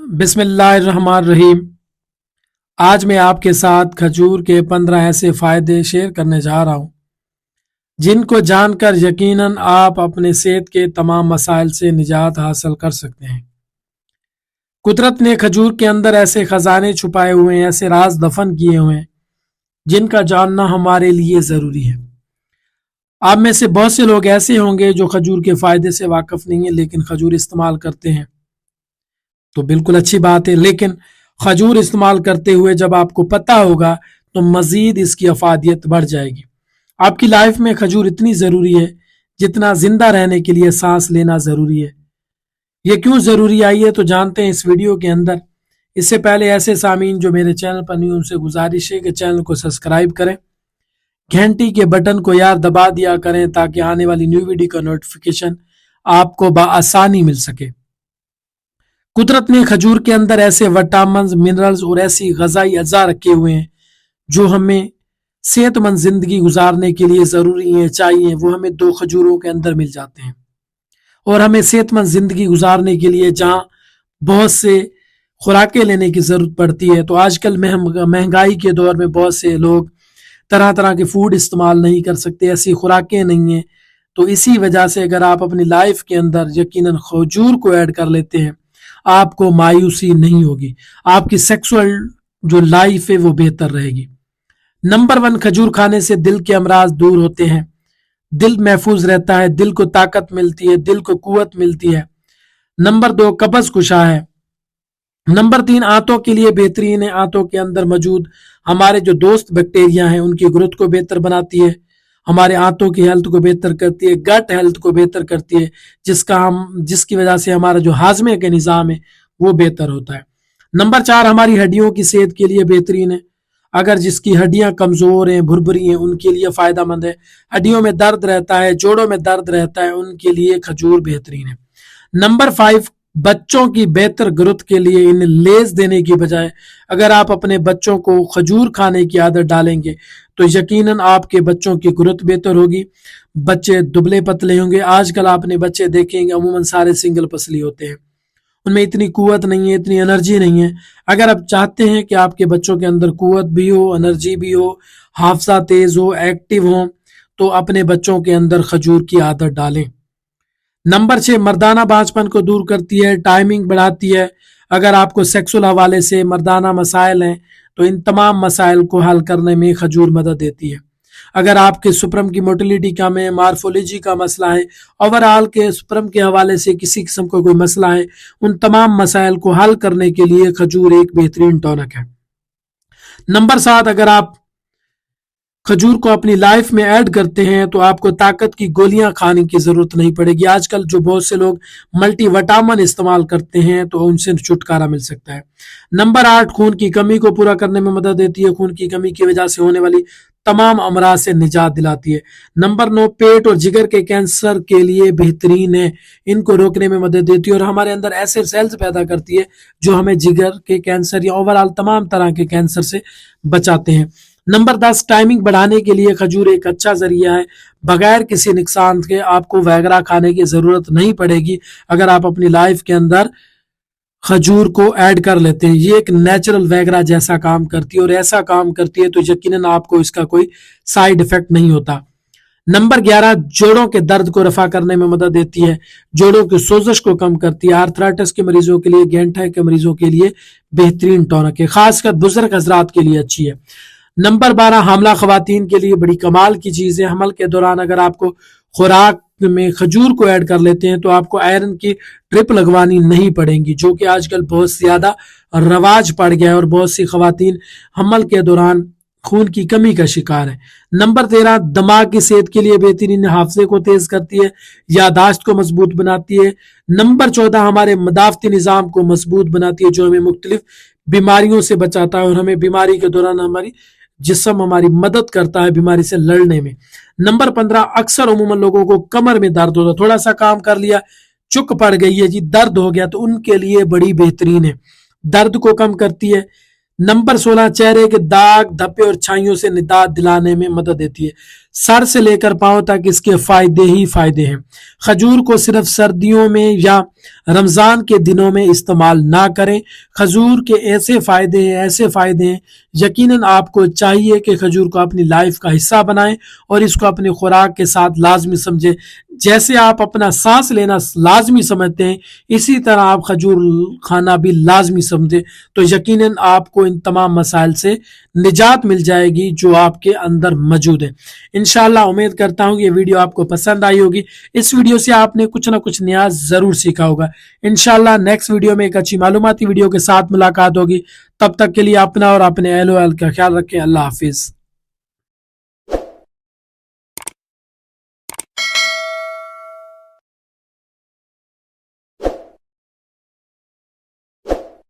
बिस्मिल्लाहिर्रहमानिर्रहीम। आज मैं आपके साथ खजूर के 15 ऐसे फ़ायदे शेयर करने जा रहा हूँ जिनको जानकर यकीनन आप अपने सेहत के तमाम मसाइल से निजात हासिल कर सकते हैं। कुदरत ने खजूर के अंदर ऐसे खजाने छुपाए हुए हैं, ऐसे राज दफन किए हुए हैं जिनका जानना हमारे लिए ज़रूरी है। आप में से बहुत से लोग ऐसे होंगे जो खजूर के फ़ायदे से वाकिफ नहीं है, लेकिन खजूर इस्तेमाल करते हैं तो बिल्कुल अच्छी बात है। लेकिन खजूर इस्तेमाल करते हुए जब आपको पता होगा तो मजीद इसकी अफादियत बढ़ जाएगी। आपकी लाइफ में खजूर इतनी ज़रूरी है जितना जिंदा रहने के लिए सांस लेना ज़रूरी है। ये क्यों ज़रूरी आई है तो जानते हैं इस वीडियो के अंदर। इससे पहले ऐसे सामीन जो मेरे चैनल पर नहीं, उनसे गुजारिश है कि चैनल को सब्सक्राइब करें, घंटी के बटन को यार दबा दिया करें ताकि आने वाली न्यू वीडियो का नोटिफिकेशन आपको बआसानी मिल सके। कुदरत ने खजूर के अंदर ऐसे विटामिन्स, मिनरल्स और ऐसी ग़िज़ाई अज़ा रखे हुए हैं जो हमें सेहतमंद जिंदगी गुजारने के लिए ज़रूरी है, चाहिए। वो हमें 2 खजूरों के अंदर मिल जाते हैं और हमें सेहतमंद जिंदगी गुजारने के लिए जहाँ बहुत से खुराकें लेने की ज़रूरत पड़ती है, तो आजकल महंगाई के दौर में बहुत से लोग तरह तरह के फूड इस्तेमाल नहीं कर सकते, ऐसी खुराकें नहीं हैं। तो इसी वजह से अगर आप अपनी लाइफ के अंदर यकीनन खजूर को ऐड कर लेते हैं, आपको मायूसी नहीं होगी, आपकी सेक्सुअल जो लाइफ है वो बेहतर रहेगी। नंबर 1, खजूर खाने से दिल के अमराज दूर होते हैं, दिल महफूज रहता है, दिल को ताकत मिलती है, दिल को कुव्वत मिलती है। नंबर 2, कब्ज कुशा है। नंबर 3, आंतों के लिए बेहतरीन है। आंतों के अंदर मौजूद हमारे जो दोस्त बैक्टीरिया हैं उनकी ग्रोथ को बेहतर बनाती है, हमारे आंतों की हेल्थ को बेहतर करती है, गट हेल्थ को बेहतर करती है, जिसकी वजह से हमारा जो हाजमे का निज़ाम है वो बेहतर होता है। नंबर 4, हमारी हड्डियों की सेहत के लिए बेहतरीन है। अगर जिसकी हड्डियां कमजोर हैं, भुरभुरी हैं, उनके लिए फायदेमंद है। हड्डियों में दर्द रहता है, जोड़ों में दर्द रहता है, उनके लिए खजूर बेहतरीन है। नंबर 5, बच्चों की बेहतर ग्रोथ के लिए इन्हें लेज देने की बजाय अगर आप अपने बच्चों को खजूर खाने की आदत डालेंगे तो यकीनन आपके बच्चों की ग्रोथ बेहतर होगी, बच्चे दुबले पतले होंगे। आजकल आपने बच्चे देखेंगे अमूमन सारे सिंगल पसली होते हैं, उनमें इतनी कुव्वत नहीं है, इतनी एनर्जी नहीं है। अगर आप चाहते हैं कि आपके बच्चों के अंदर कुव्वत भी हो, एनर्जी भी हो, हाफजा तेज हो, एक्टिव हो, तो अपने बच्चों के अंदर खजूर की आदत डालें। नंबर 6, मर्दाना बांझपन को दूर करती है, टाइमिंग बढ़ाती है। अगर आपको सेक्सुअल हवाले से मर्दाना मसाइल हैं तो इन तमाम मसाइल को हल करने में खजूर मदद देती है। अगर आपके सुप्रम की मोटिलिटी कम है, मार्फोलॉजी का मसला है, ओवरऑल के सुप्रम के हवाले से किसी किस्म का कोई मसला है, उन तमाम मसाइल को हल करने के लिए खजूर एक बेहतरीन टॉनिक है। नंबर 7, अगर आप खजूर को अपनी लाइफ में ऐड करते हैं तो आपको ताकत की गोलियां खाने की जरूरत नहीं पड़ेगी। आजकल जो बहुत से लोग मल्टी विटामिन इस्तेमाल करते हैं तो उनसे छुटकारा मिल सकता है। नंबर 8, खून की कमी को पूरा करने में मदद देती है, खून की कमी की वजह से होने वाली तमाम अमराज से निजात दिलाती है। नंबर 9, पेट और जिगर के कैंसर के लिए बेहतरीन है, इनको रोकने में मदद देती है और हमारे अंदर ऐसे सेल्स पैदा करती है जो हमें जिगर के कैंसर या ओवरऑल तमाम तरह के कैंसर से बचाते हैं। नंबर 10, टाइमिंग बढ़ाने के लिए खजूर एक अच्छा जरिया है। बगैर किसी नुकसान के आपको वैगरा खाने की जरूरत नहीं पड़ेगी अगर आप अपनी लाइफ के अंदर खजूर को ऐड कर लेते हैं। ये एक नेचुरल वैगरा जैसा काम करती है और ऐसा काम करती है तो यकीनन आपको इसका कोई साइड इफेक्ट नहीं होता। नंबर 11, जोड़ों के दर्द को रफा करने में मदद देती है, जोड़ों की सोजश को कम करती है। आर्थराइटिस के मरीजों के लिए, गेंठा के मरीजों के लिए बेहतरीन टॉनिक है, खासकर बुजुर्ग हजरात के लिए अच्छी है। नंबर 12, हामला खवातीन के लिए बड़ी कमाल की चीज़ है। हमल के दौरान अगर आपको खुराक में खजूर को ऐड कर लेते हैं तो आपको आयरन की ड्रिप लगवानी नहीं पड़ेगी, जो कि आजकल बहुत ज़्यादा रवाज पड़ गया है और बहुत सी खवातीन हमल के दौरान खून की कमी का शिकार है। नंबर 13, दिमाग की सेहत के लिए बेहतरीन, हाफजे को तेज करती है, यादाश्त को मजबूत बनाती है। नंबर 14, हमारे मदाफती निज़ाम को मजबूत बनाती है, जो हमें मुख्तलिफ बीमारियों से बचाता है और हमें बीमारी के दौरान हमारी जिस्म हमारी मदद करता है बीमारी से लड़ने में। नंबर 15, अक्सर उमूमन लोगों को कमर में दर्द होता है, थोड़ा सा काम कर लिया चुक पड़ गई है जी, दर्द हो गया, तो उनके लिए बड़ी बेहतरीन है। दर्द को कम करती है, नंबर 16 चेहरे के दाग धब्बे और छाइयों से निजात दिलाने में मदद देती है। सर से लेकर पांव तक इसके फायदे ही फायदे हैं। खजूर को सिर्फ सर्दियों में या रमजान के दिनों में इस्तेमाल ना करें। खजूर के ऐसे फायदे हैं यकीनन आपको चाहिए कि खजूर को अपनी लाइफ का हिस्सा बनाएं और इसको अपनी खुराक के साथ लाजमी समझें। जैसे आप अपना सांस लेना लाजमी समझते हैं, इसी तरह आप खजूर खाना भी लाजमी समझें, तो यकीनन आपको इन तमाम मसाइल से निजात मिल जाएगी जो आपके अंदर मौजूद है। इंशाल्लाह उम्मीद करता हूँ ये वीडियो आपको पसंद आई होगी। इस वीडियो से आपने कुछ ना कुछ नया जरूर सीखा होगा। इंशाल्लाह नेक्स्ट वीडियो में एक अच्छी मालूमाती वीडियो के साथ मुलाकात होगी। तब तक के लिए अपना और अपने अहल व अहल का ख्याल रखें। अल्लाह हाफिज।